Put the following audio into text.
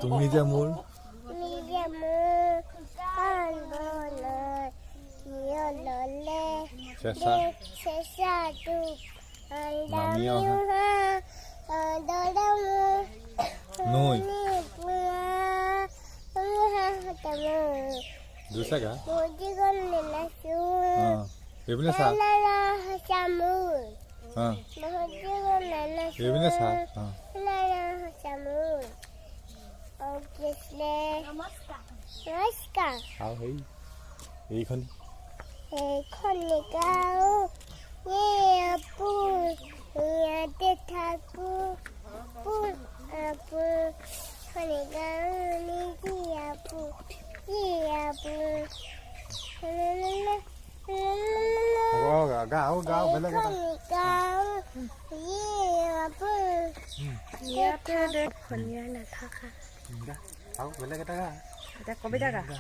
তুমি যে মোৰ চেঁচা নামি অহা নৈ দুচাকা এইপিনে চা এইপিনে চা আৰু সেই এইখন গাঁও গাঁও বেলেগ এটা ইয়াতে দেখ খনিয়াই নাথাকা আৰু বেলেগ এটা গা এটা কবিতা গা